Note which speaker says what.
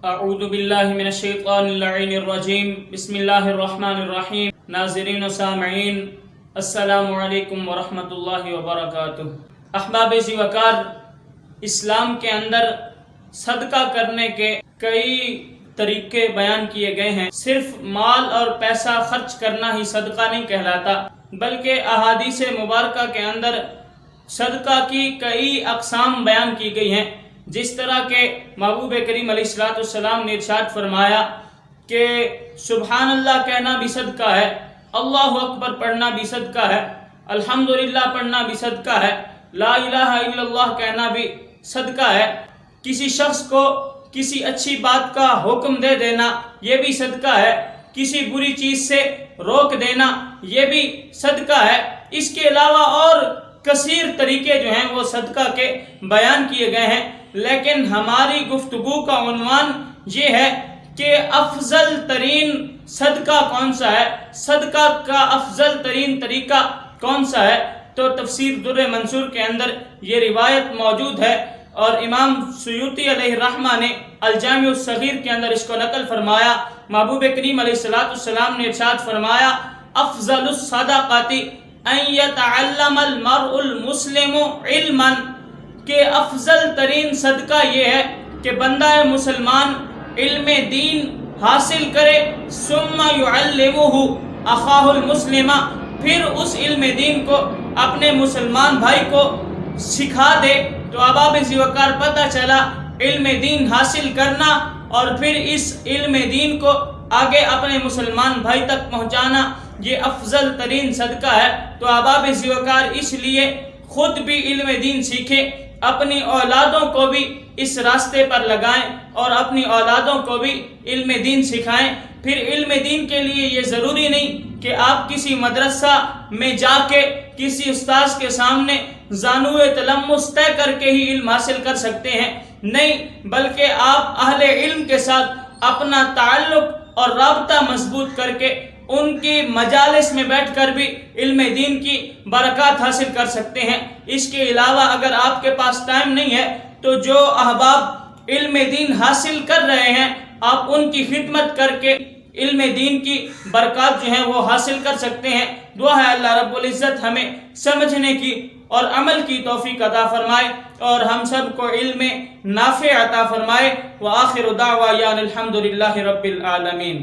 Speaker 1: اعوذ باللہ من الشیطان اللعین الرجیم بسم اللہ الرحمن الرحیم۔ ناظرین و سامعین، السلام علیکم ورحمۃ اللہ وبرکاتہ۔ احباب ذی وقار، اسلام کے اندر صدقہ کرنے کے کئی طریقے بیان کیے گئے ہیں۔ صرف مال اور پیسہ خرچ کرنا ہی صدقہ نہیں کہلاتا، بلکہ احادیث مبارکہ کے اندر صدقہ کی کئی اقسام بیان کی گئی ہیں۔ جس طرح کہ محبوب کریم علیہ السلام نے ارشاد فرمایا کہ سبحان اللہ کہنا بھی صدقہ ہے، اللہ اکبر پڑھنا بھی صدقہ ہے، الحمدللہ پڑھنا بھی صدقہ ہے، لا الہ الا اللہ کہنا بھی صدقہ ہے، کسی شخص کو کسی اچھی بات کا حکم دے دینا یہ بھی صدقہ ہے، کسی بری چیز سے روک دینا یہ بھی صدقہ ہے۔ اس کے علاوہ اور کثیر طریقے جو ہیں وہ صدقہ کے بیان کیے گئے ہیں، لیکن ہماری گفتگو کا عنوان یہ ہے کہ افضل ترین صدقہ کون سا ہے، صدقہ کا افضل ترین طریقہ کون سا ہے۔ تو تفسیر در منصور کے اندر یہ روایت موجود ہے، اور امام سیوطی علیہ الرحمہ نے الجامع الصغیر کے اندر اس کو نقل فرمایا۔ محبوب کریم علیہ السلام نے ارشاد فرمایا افضل الصدقات ان یتعلم المرء المسلم علما، کہ افضل ترین صدقہ یہ ہے کہ بندہ مسلمان علم دین حاصل کرے، ثم یعلمہ اخاہ المسلم، پھر اس علم دین کو اپنے مسلمان بھائی کو سکھا دے۔ تو احباب ذی وقار پتہ چلا علم دین حاصل کرنا اور پھر اس علم دین کو آگے اپنے مسلمان بھائی تک پہنچانا یہ افضل ترین صدقہ ہے۔ تو احباب ذی وقار اس لیے خود بھی علم دین سیکھیں، اپنی اولادوں کو بھی اس راستے پر لگائیں اور اپنی اولادوں کو بھی علم دین سکھائیں۔ پھر علم دین کے لیے یہ ضروری نہیں کہ آپ کسی مدرسہ میں جا کے کسی استاذ کے سامنے زانوِ تلمس طے کر کے ہی علم حاصل کر سکتے ہیں، نہیں، بلکہ آپ اہل علم کے ساتھ اپنا تعلق اور رابطہ مضبوط کر کے ان کی مجالس میں بیٹھ کر بھی علم دین کی برکات حاصل کر سکتے ہیں۔ اس کے علاوہ اگر آپ کے پاس ٹائم نہیں ہے تو جو احباب علم دین حاصل کر رہے ہیں آپ ان کی خدمت کر کے علم دین کی برکات جو ہیں وہ حاصل کر سکتے ہیں۔ دعا ہے اللہ رب العزت ہمیں سمجھنے کی اور عمل کی توفیق عطا فرمائے اور ہم سب کو علم نافع عطا فرمائے۔ وآخر دعوانا الحمدللہ رب العالمین۔